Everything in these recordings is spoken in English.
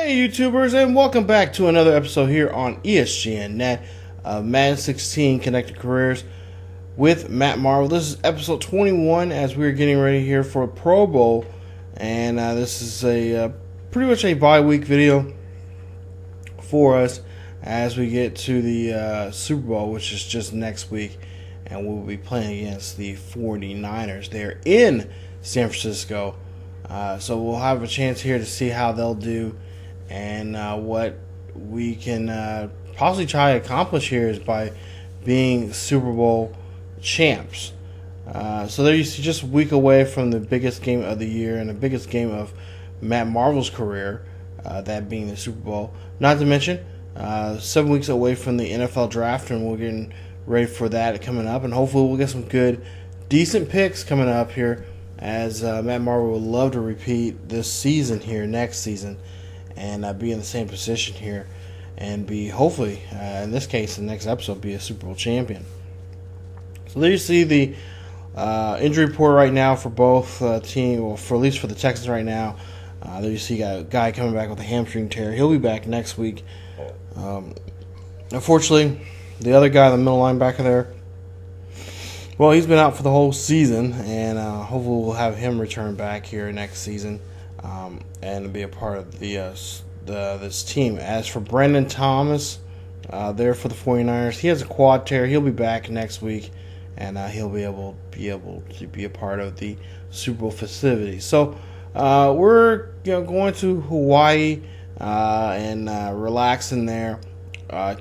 Hey YouTubers, and welcome back to another episode here on ESGNet of Madden 16 Connected Careers with Matt Marvel. This is episode 21 as we're getting ready here for Pro Bowl, and this is a pretty much a bye-week video for us as we get to the Super Bowl, which is just next week, and we'll be playing against the 49ers. They're in San Francisco, so we'll have a chance here to see how they'll do. And what we can possibly try to accomplish here is by being Super Bowl champs. So there you see, just a week away from the biggest game of the year and the biggest game of Matt Marvel's career, that being the Super Bowl. Not to mention, 7 weeks away from the NFL draft, and we're getting ready for that coming up. And hopefully we'll get some good, decent picks coming up here, as Matt Marvel would love to repeat this season here, next season, and be in the same position here and be, hopefully, in this case, the next episode, be a Super Bowl champion. So there you see the injury report right now for both teams, well, for at least for the Texans right now. There you see a guy coming back with a hamstring tear. He'll be back next week. Unfortunately, the other guy, the middle linebacker there, well, he's been out for the whole season, and hopefully we'll have him return back here next season. And be a part of this team. As for Brandon Thomas, there for the 49ers, he has a quad tear. He'll be back next week, and he'll be able to be a part of the Super Bowl festivities. So we're going to Hawaii and relax in there,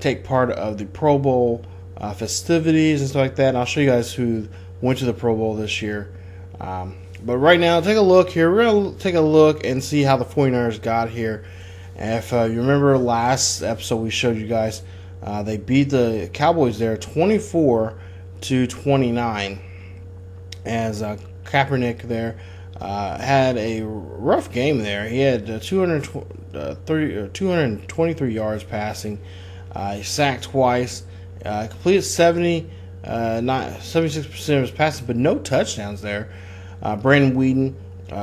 take part of the Pro Bowl festivities and stuff like that. And I'll show you guys who went to the Pro Bowl this year. But right now, take a look here. We're going to take a look and see how the 49ers got here. And if you remember last episode, we showed you guys, they beat the Cowboys there 24-29. As Kaepernick there had a rough game there. He had 223 yards passing. He sacked twice. Completed 76% of his passes, but no touchdowns there. Brandon Whedon,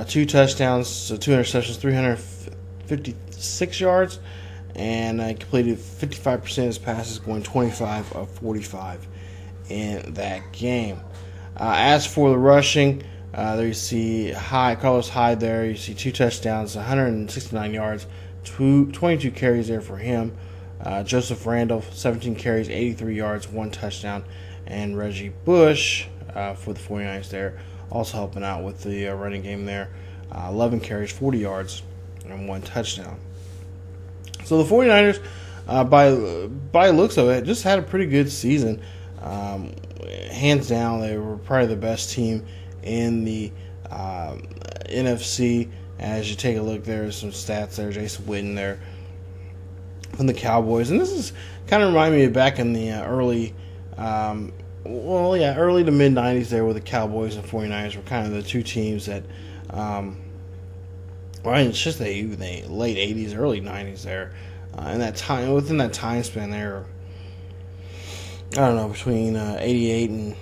2 touchdowns, so 2 interceptions, 356 yards, and completed 55% of his passes, going 25 of 45 in that game. As for the rushing, there you see Carlos Hyde there. You see 2 touchdowns, 169 yards, 22 carries there for him. Joseph Randall, 17 carries, 83 yards, 1 touchdown, and Reggie Bush for the 49ers there, also helping out with the running game there. 11 carries, 40 yards, and 1 touchdown. So the 49ers, by looks of it, just had a pretty good season. Hands down, they were probably the best team in the NFC. As you take a look, there's some stats there. Jason Witten there from the Cowboys. And this is kind of remind me of back in the early to mid 90s there, where the Cowboys and 49ers were kind of the two teams that, it's just the late 80s, early 90s there. And that time, within that time span there, I don't know, between 88 and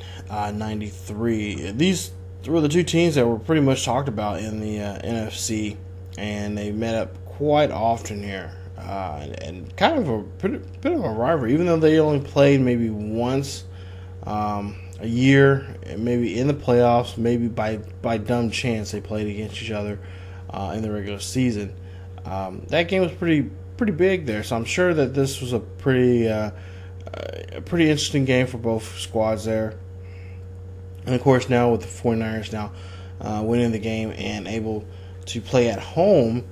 93, these were the two teams that were pretty much talked about in the NFC, and they met up quite often here. And kind of a bit of a rivalry, even though they only played maybe once a year, maybe in the playoffs, maybe by dumb chance they played against each other in the regular season. That game was pretty big there, so I'm sure that this was a pretty interesting game for both squads there. And of course, now with the 49ers now winning the game and able to play at home,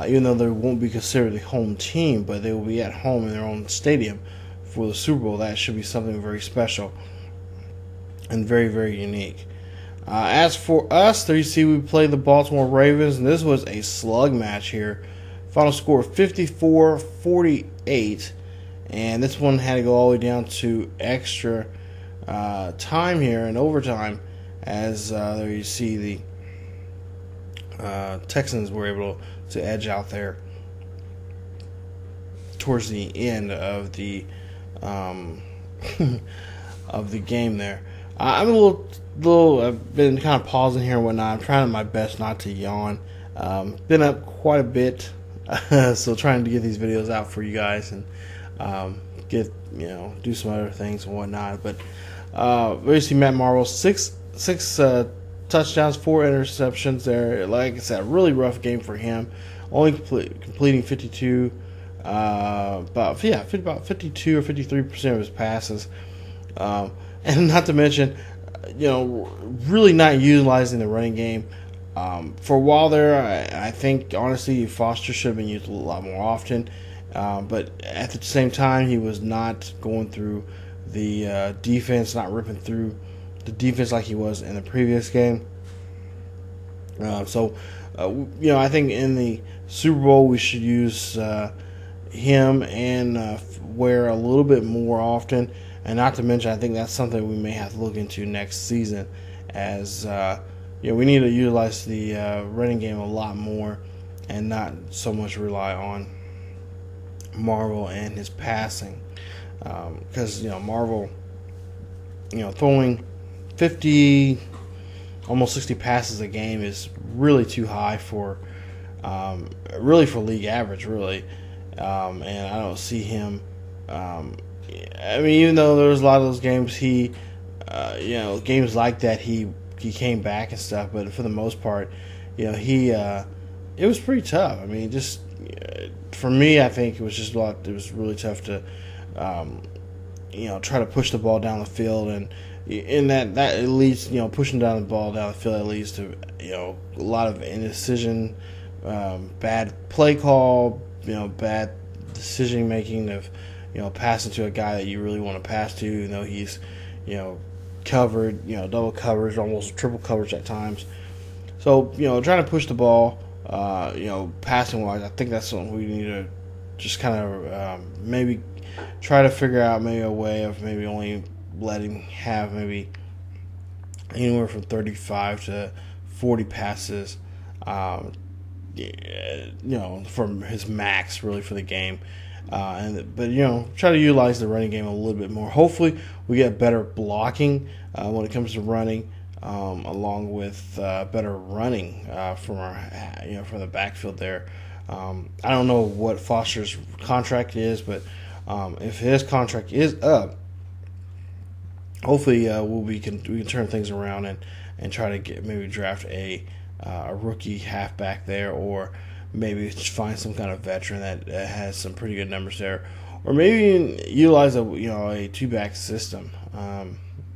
even though they won't be considered the home team, but they will be at home in their own stadium for the Super Bowl. That should be something very special and very, very unique. As for us, there you see we played the Baltimore Ravens, and this was a slug match here. Final score 54-48, and this one had to go all the way down to extra time here and overtime, as there you see the Texans were able to edge out there towards the end of the of the game there. I'm a little. I've been kind of pausing here and whatnot. I'm trying my best not to yawn. Been up quite a bit So trying to get these videos out for you guys and get do some other things and whatnot. But basically, Matt Marvel six touchdowns, 4 interceptions there. Like I said, a really rough game for him. Only completing 52, about 52 or 53% of his passes, and not to mention, really not utilizing the running game. For a while there, I think honestly Foster should have been used a lot more often, but at the same time he was not going through the defense, not ripping through the defense like he was in the previous game. So I think in the Super Bowl we should use him and Ware a little bit more often, and not to mention I think that's something we may have to look into next season, as we need to utilize the running game a lot more and not so much rely on Marvel and his passing, because Marvel throwing 50, almost 60 passes a game is really too high for league average, really. And I don't see him. Even though there was a lot of those games, games like that, he came back and stuff. But for the most part, it was pretty tough. Just for me, I think it was just a lot. It was really tough to, try to push the ball down the field, and in that it leads, pushing down the ball down the field, that leads to a lot of indecision, bad play call, bad decision making of passing to a guy that you really want to pass to, even though he's covered, double coverage, almost triple coverage at times. So trying to push the ball, passing wise, I think that's something we need to just kind of maybe try to figure out maybe a way of maybe only letting have maybe anywhere from 35 to 40 passes, from his max really for the game, but try to utilize the running game a little bit more. Hopefully, we get better blocking when it comes to running, along with better running from our from the backfield there. I don't know what Foster's contract is, but if his contract is up, hopefully we can turn things around and try to maybe draft a rookie halfback there, or maybe find some kind of veteran that has some pretty good numbers there, or maybe even utilize a 2-back system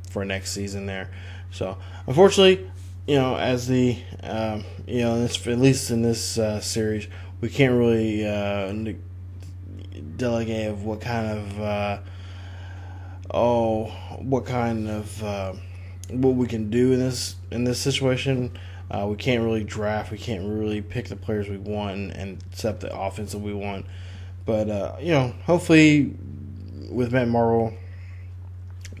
for next season there. So unfortunately, as the at least in this series, we can't really delegate of what we can do in this situation. We can't really draft. We can't really pick the players we want and set up the offense that we want. But hopefully, with Matt Marvel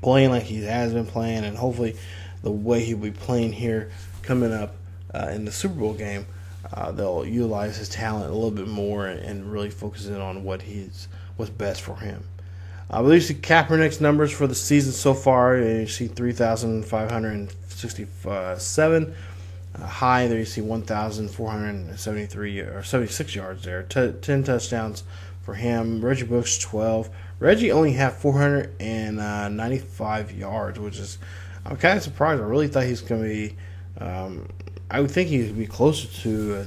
playing like he has been playing, and hopefully the way he'll be playing here coming up in the Super Bowl game, they'll utilize his talent a little bit more and really focus in on what's best for him. I believe you see Kaepernick's numbers for the season so far. You see 3,567. High there, you see 1,473 or 76 yards there. 10 touchdowns for him. Reggie Bush 12. Reggie only had 495 yards, which is, I'm kind of surprised. I really thought he's going to be. I would think he would be closer to a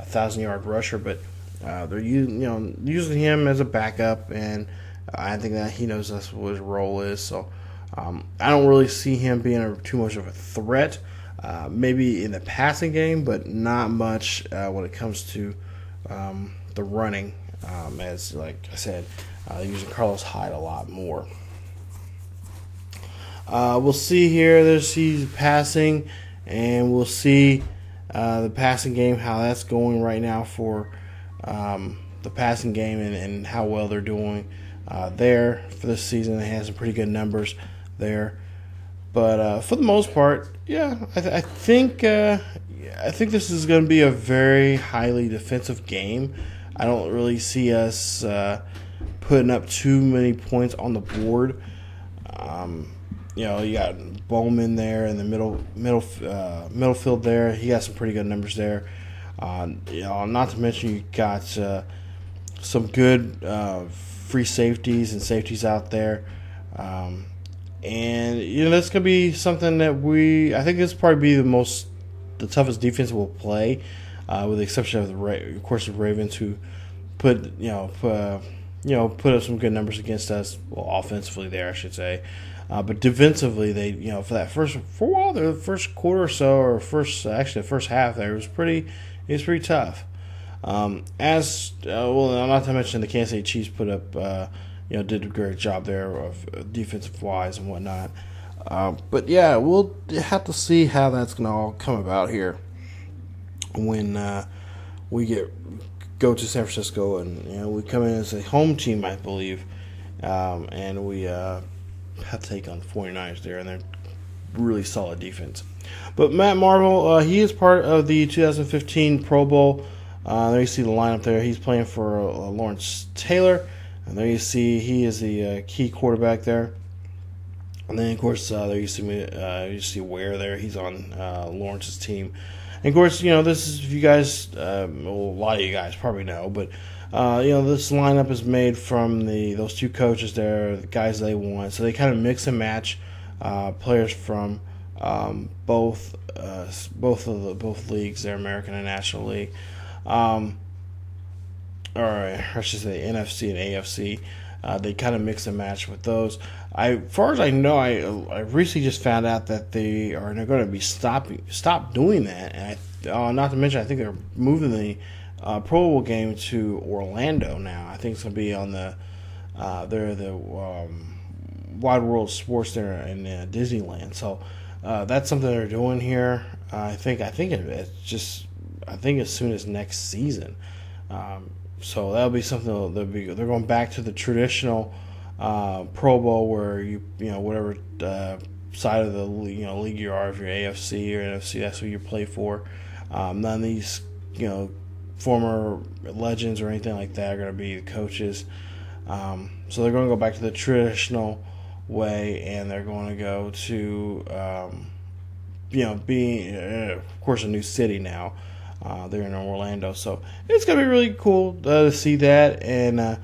1,000-yard rusher, but they're using him as a backup, and I think that he knows that's what his role is. So I don't really see him being too much of a threat. Maybe in the passing game, but not much when it comes to the running. As like I said, using Carlos Hyde a lot more. We'll see here. There's passing, and we'll see the passing game, how that's going right now for the passing game, and how well they're doing there for this season. They have some pretty good numbers there. But for the most part, yeah, I think this is going to be a very highly defensive game. I don't really see us putting up too many points on the board. You got Bowman there in the middle field there. He got some pretty good numbers there. Not to mention you got some good free safeties and safeties out there. And this could be something that I think this will probably be the toughest defense we'll play, with the exception of the Ravens, who put up some good numbers against us. Well, offensively there, I should say, but defensively they, for the first quarter or so, or the first half there, it was pretty tough. Not to mention the Kansas City Chiefs put up. Did a great job there of defensive wise and whatnot. But yeah, we'll have to see how that's going to all come about here when we go to San Francisco, and we come in as a home team, I believe, and we have to take on the 49ers there, and they're really solid defense. But Matt Marvel, he is part of the 2015 Pro Bowl. There you see the lineup there. He's playing for Lawrence Taylor. And there you see he is the key quarterback there. And then, of course, there you see Ware there. He's on Lawrence's team. And, of course, this is, if you guys, a lot of you guys probably know, but, this lineup is made from those two coaches there, the guys they want. So they kind of mix and match players from both leagues there, American and National League. Or I should say NFC and AFC. They kind of mix and match with those. As far as I know, I recently just found out that they are going to be stop doing that. And not to mention, I think they're moving the Pro Bowl game to Orlando now. I think it's going to be on the Wide World Sports there in Disneyland. So that's something they're doing here. I think as soon as next season. So that'll be something. They're going back to the traditional Pro Bowl, where whatever side of the league you are, if you're AFC or NFC, that's who you play for. None of these former legends or anything like that are going to be the coaches. So they're going to go back to the traditional way, and they're going to go to being of course a new city now. They're in Orlando, so it's going to be really cool to see that, and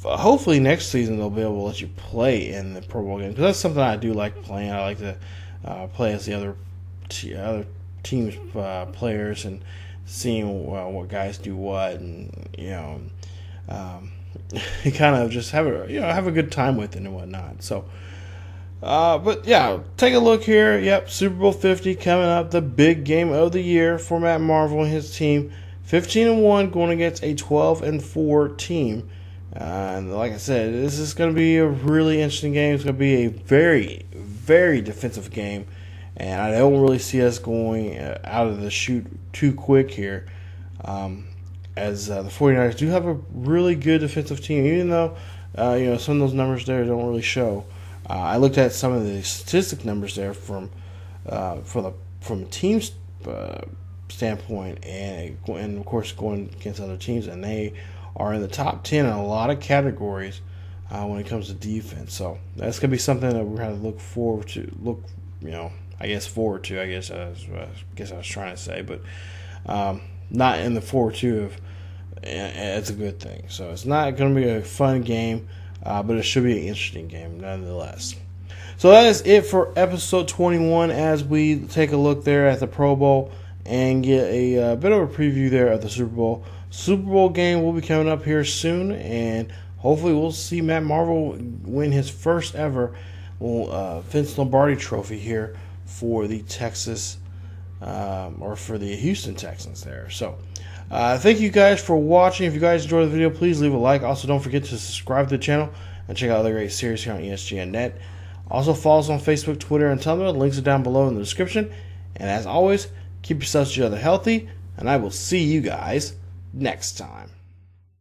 hopefully next season they'll be able to let you play in the Pro Bowl game, because that's something I do like playing. I like to play as the other team's players and seeing what guys do what, and kind of just have a good time with it and whatnot. So. But yeah, take a look here. Yep, Super Bowl 50 coming up, the big game of the year for Matt Marvel and his team. 15-1 going against a 12-4 team. And like I said, this is going to be a really interesting game. It's going to be a very, very defensive game. And I don't really see us going out of the chute too quick here. As the 49ers do have a really good defensive team, even though some of those numbers there don't really show. I looked at some of the statistic numbers there from a team's standpoint, and of course going against other teams, and they are in the top 10 in a lot of categories when it comes to defense. So that's going to be something that we're going to look forward to. I guess I was trying to say, but not in the forward to of. It's a good thing. So it's not going to be a fun game. But it should be an interesting game nonetheless. So that is it for episode 21, as we take a look there at the Pro Bowl and get a bit of a preview there of the Super Bowl. Super Bowl game will be coming up here soon, and hopefully we'll see Matt Marvel win his first ever Vince Lombardi trophy here for the for the Houston Texans there. So thank you guys for watching. If you guys enjoyed the video, please leave a like. Also, don't forget to subscribe to the channel and check out other great series here on ESGNet. Also, follow us on Facebook, Twitter, and Tumblr. The links are down below in the description. And as always, keep yourselves together healthy, and I will see you guys next time.